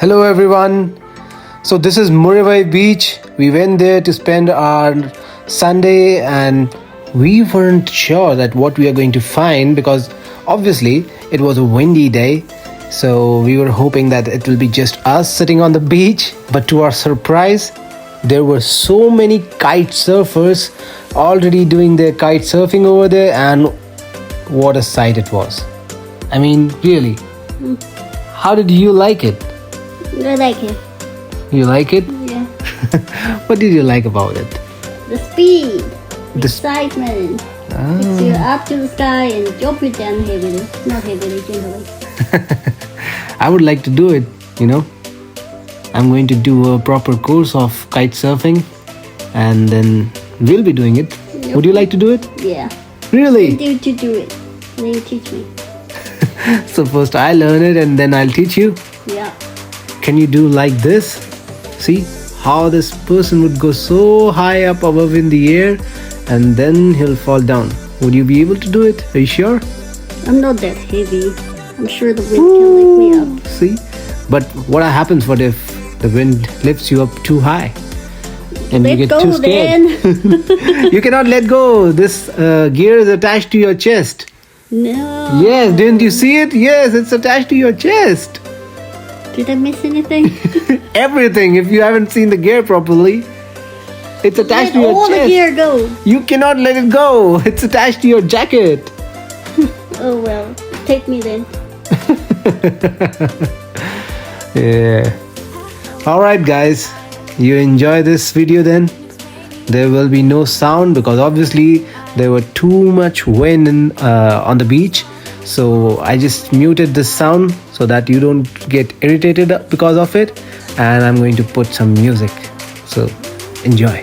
Hello everyone. So this is Muriwai beach. We went there to spend our Sunday and we weren't sure that what we are going to find because obviously it was a windy day. So we were hoping that it will be just us sitting on the beach, but to our surprise there were so many kite surfers already doing their kite surfing over there, and what a sight it was. I mean, really. How did you like it? I like it. You like it? Yeah. What did you like about it? The speed, The s- excitement. Ah. Takes you up to the sky and drop you down heavily. Not heavily, gently. I would like to do it, I'm going to do a proper course of kite surfing and then we'll be doing it. Yep. Would you like to do it? Yeah. Really? You to do it. Then you teach me. So first I learn it and then I'll teach you. Yeah. Can you do like this? See how this person would go so high up above in the air and then he'll fall down. Would you be able to do it? Are you sure? I'm not that heavy. I'm sure the wind can lift me up. See? But what happens if the wind lifts you up too high? And you Let get go too scared. then. You cannot let go. This gear is attached to your chest. No. Yes, didn't you see it? Yes, it's attached to your chest. Did I miss anything? Everything. If you haven't seen the gear properly, it's attached Let to your all chest. the gear go. You cannot let it go. It's attached to your jacket. Oh well. Take me then. Yeah. Alright guys, you enjoy this video then? There will be no sound because obviously there were too much wind on the beach. So I just muted the sound so that you don't get irritated because of it. And I'm going to put some music. So enjoy.